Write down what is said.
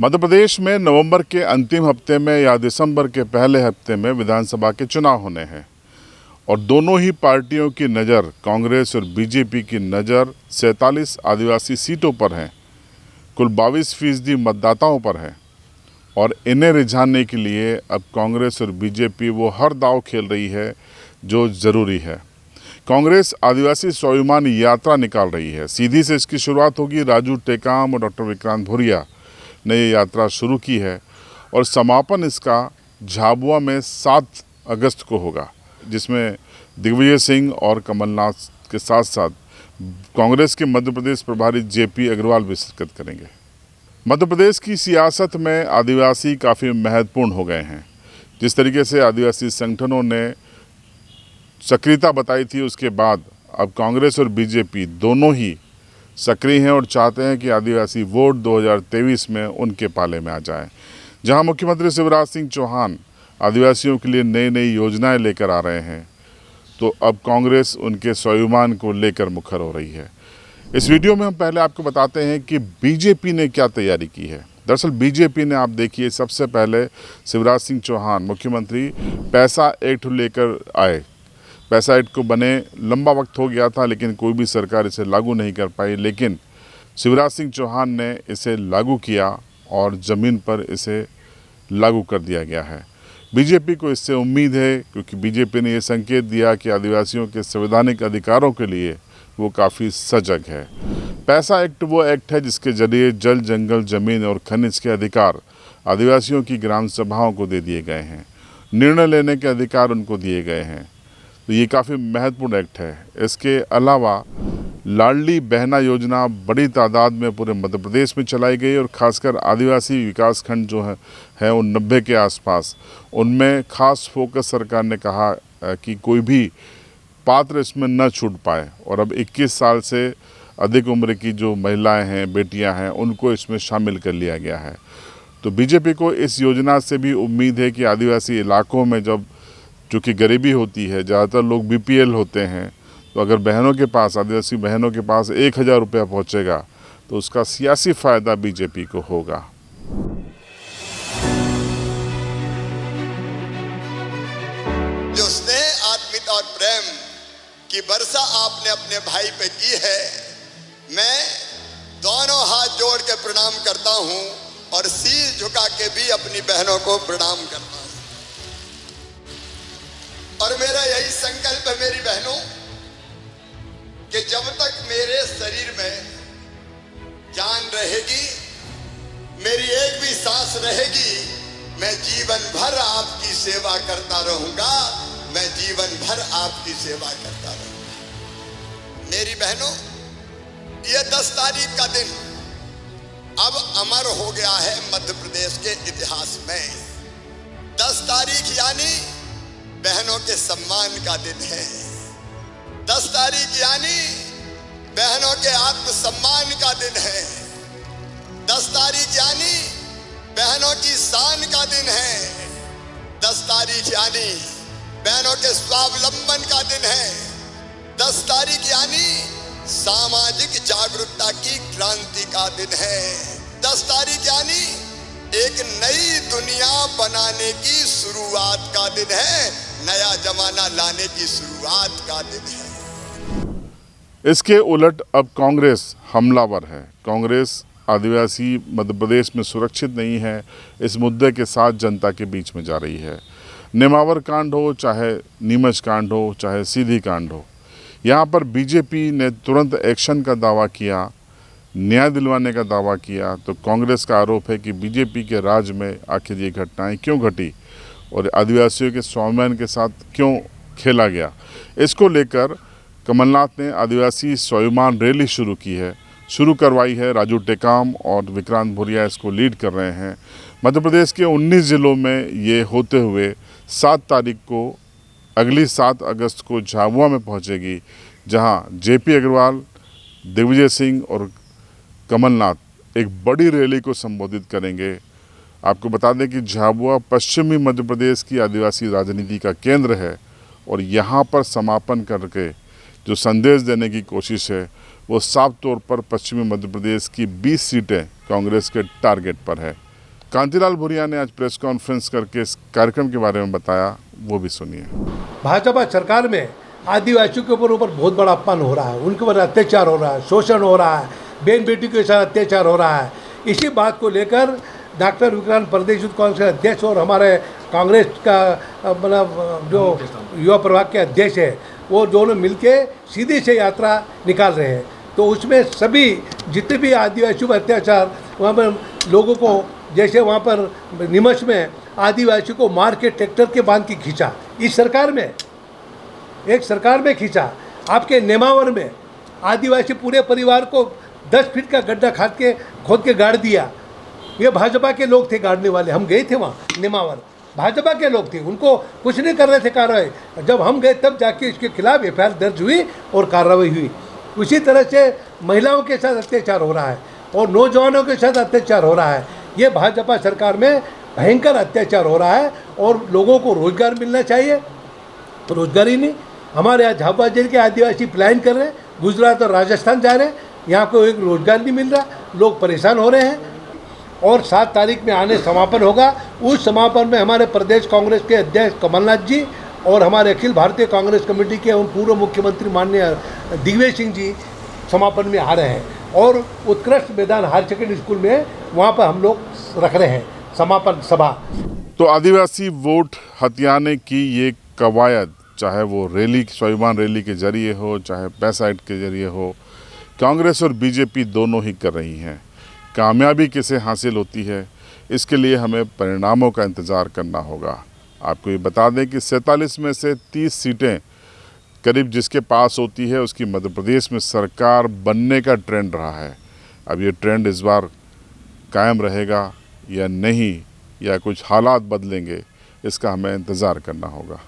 मध्य प्रदेश में नवंबर के अंतिम हफ्ते में या दिसंबर के पहले हफ्ते में विधानसभा के चुनाव होने हैं और दोनों ही पार्टियों की नज़र, कांग्रेस और बीजेपी की नज़र 47 आदिवासी सीटों पर है। कुल 22% मतदाताओं पर है और इन्हें रिझाने के लिए अब कांग्रेस और बीजेपी वो हर दांव खेल रही है जो ज़रूरी है। कांग्रेस आदिवासी स्वाभिमान यात्रा निकाल रही है। सीधी से इसकी शुरुआत होगी। राजू टेकाम और डॉक्टर विक्रांत भुरिया ने ये यात्रा शुरू की है और समापन इसका झाबुआ में 7 अगस्त को होगा, जिसमें दिग्विजय सिंह और कमलनाथ के साथ साथ कांग्रेस के मध्य प्रदेश प्रभारी जेपी अग्रवाल भी शिरकत करेंगे। मध्य प्रदेश की सियासत में आदिवासी काफ़ी महत्वपूर्ण हो गए हैं। जिस तरीके से आदिवासी संगठनों ने सक्रियता बताई थी, उसके बाद अब कांग्रेस और बीजेपी दोनों ही सक्रिय हैं और चाहते हैं कि आदिवासी वोट 2023 में उनके पाले में आ जाए। जहां मुख्यमंत्री शिवराज सिंह चौहान आदिवासियों के लिए नई नई योजनाएं लेकर आ रहे हैं, तो अब कांग्रेस उनके स्वाभिमान को लेकर मुखर हो रही है। इस वीडियो में हम पहले आपको बताते हैं कि बीजेपी ने क्या तैयारी की है। दरअसल बीजेपी ने, आप देखिए, सबसे पहले शिवराज सिंह चौहान मुख्यमंत्री पैसा एक्ट लेकर आए। पैसा एक्ट को बने लंबा वक्त हो गया था, लेकिन कोई भी सरकार इसे लागू नहीं कर पाई। लेकिन शिवराज सिंह चौहान ने इसे लागू किया और ज़मीन पर इसे लागू कर दिया गया है। बीजेपी को इससे उम्मीद है, क्योंकि बीजेपी ने यह संकेत दिया कि आदिवासियों के संवैधानिक अधिकारों के लिए वो काफ़ी सजग है। पैसा एक्ट वो एक्ट है जिसके जरिए जल, जंगल, ज़मीन और खनिज के अधिकार आदिवासियों की ग्राम सभाओं को दे दिए गए हैं। निर्णय लेने के अधिकार उनको दिए गए हैं, तो ये काफ़ी महत्वपूर्ण एक्ट है। इसके अलावा लाडली बहना योजना बड़ी तादाद में पूरे मध्य प्रदेश में चलाई गई और ख़ासकर आदिवासी विकास खंड जो है उन 90 के आसपास, उनमें खास फोकस सरकार ने कहा कि कोई भी पात्र इसमें न छूट पाए। और अब 21 साल से अधिक उम्र की जो महिलाएं हैं, बेटियां हैं, उनको इसमें शामिल कर लिया गया है। तो बीजेपी को इस योजना से भी उम्मीद है कि आदिवासी इलाकों में जब चूँकि गरीबी होती है, ज़्यादातर लोग बीपीएल होते हैं, तो अगर बहनों के पास, आदिवासी बहनों के पास 1000 रुपया पहुँचेगा तो उसका सियासी फ़ायदा बीजेपी को होगा। जो स्नेह, आत्मीयता और प्रेम की वर्षा आपने अपने भाई पे की है, मैं दोनों हाथ जोड़ के प्रणाम करता हूं और सिर झुका के भी अपनी बहनों को प्रणाम करता हूं। और मेरा यही संकल्प है मेरी बहनों, कि जब तक मेरे शरीर में जान रहेगी, मेरी एक भी सांस रहेगी, मैं जीवन भर आपकी सेवा करता रहूंगा। मैं जीवन भर आपकी सेवा करता रहूंगा। मेरी बहनों, यह 10 तारीख का दिन अब अमर हो गया है मध्य प्रदेश के इतिहास में। 10 तारीख यानी बहनों के सम्मान का दिन है। 10 तारीख यानी बहनों के आत्मसम्मान का दिन है। 10 तारीख यानी बहनों की शान का दिन है। 10 तारीख यानी बहनों के स्वावलंबन का दिन है। 10 तारीख यानी सामाजिक जागरूकता की क्रांति का दिन है। 10 तारीख यानी एक नई दुनिया बनाने की शुरुआत का दिन है। नया जमाना लाने की शुरुआत का दिन है। इसके उलट अब कांग्रेस हमलावर है। कांग्रेस आदिवासी मध्य प्रदेश में सुरक्षित नहीं है, इस मुद्दे के साथ जनता के बीच में जा रही है। नेमावर कांड हो, चाहे नीमच कांड हो, चाहे सीधी कांड हो, यहाँ पर बीजेपी ने तुरंत एक्शन का दावा किया, न्याय दिलवाने का दावा किया। तो कांग्रेस का आरोप है कि बीजेपी के राज में आखिर ये घटनाएं क्यों घटी और आदिवासियों के स्वाभिमान के साथ क्यों खेला गया। इसको लेकर कमलनाथ ने आदिवासी स्वाभिमान रैली शुरू करवाई है। राजू टेकाम और विक्रांत भुरिया इसको लीड कर रहे हैं। मध्य प्रदेश के 19 ज़िलों में ये होते हुए 7 तारीख को, अगली 7 अगस्त को झाबुआ में पहुंचेगी, जहां जेपी अग्रवाल, दिग्विजय सिंह और कमलनाथ एक बड़ी रैली को संबोधित करेंगे। आपको बता दें कि झाबुआ पश्चिमी मध्य प्रदेश की आदिवासी राजनीति का केंद्र है और यहाँ पर समापन करके जो संदेश देने की कोशिश है वो साफ तौर पर पश्चिमी मध्य प्रदेश की 20 सीटें कांग्रेस के टारगेट पर है। कांतिलाल भूरिया ने आज प्रेस कॉन्फ्रेंस करके इस कार्यक्रम के बारे में बताया, वो भी सुनिए। भाजपा सरकार में आदिवासियों के ऊपर बहुत बड़ा अपमान हो रहा है, उनके ऊपर अत्याचार हो रहा है, शोषण हो रहा है, बहन बेटी के साथ अत्याचार हो रहा है। इसी बात को लेकर डॉक्टर विक्रांत प्रदेश युद्ध कांग्रेस के अध्यक्ष और हमारे कांग्रेस का मतलब जो युवा प्रभाग के अध्यक्ष है, वो दोनों मिलके सीधी से यात्रा निकाल रहे हैं। तो उसमें सभी जितने भी आदिवासियों पर अत्याचार, वहाँ पर लोगों को जैसे वहाँ पर नीमच में आदिवासियों को मार के ट्रैक्टर के बांध के खींचा, इस सरकार में एक सरकार में खींचा। आपके नेमावर में आदिवासी पूरे परिवार को 10 फीट का गड्ढा खोद के गाड़ दिया। ये भाजपा के लोग थे गाड़ने वाले, हम गए थे वहाँ नेमावर, भाजपा के लोग थे, उनको कुछ नहीं कर रहे थे कार्रवाई। जब हम गए तब जाके इसके खिलाफ FIR दर्ज हुई और कार्रवाई हुई। उसी तरह से महिलाओं के साथ अत्याचार हो रहा है और नौजवानों के साथ अत्याचार हो रहा है। ये भाजपा सरकार में भयंकर अत्याचार हो रहा है और लोगों को रोजगार मिलना चाहिए, रोजगार ही नहीं। हमारे यहाँ झाबुआ जिले के आदिवासी पलायन कर रहे हैं, गुजरात और राजस्थान जा रहे हैं, यहाँ को एक रोजगार नहीं मिल रहा, लोग परेशान हो रहे हैं। और 7 तारीख में आने समापन होगा, उस समापन में हमारे प्रदेश कांग्रेस के अध्यक्ष कमलनाथ जी और हमारे अखिल भारतीय कांग्रेस कमेटी के उन पूर्व मुख्यमंत्री माननीय दिग्विजय सिंह जी समापन में आ रहे हैं और उत्कृष्ट मैदान हायर सेकेंडरी स्कूल में वहाँ पर हम लोग रख रहे हैं समापन सभा। तो आदिवासी वोट हथियाने की ये कवायद, चाहे वो रैली, स्वाभिमान रैली के जरिए हो, चाहे पैसा ऐड के जरिए हो, कांग्रेस और बीजेपी दोनों ही कर रही हैं। कामयाबी किसे हासिल होती है, इसके लिए हमें परिणामों का इंतज़ार करना होगा। आपको ये बता दें कि 47 में से 30 सीटें करीब जिसके पास होती है, उसकी मध्य प्रदेश में सरकार बनने का ट्रेंड रहा है। अब ये ट्रेंड इस बार कायम रहेगा या नहीं, या कुछ हालात बदलेंगे, इसका हमें इंतज़ार करना होगा।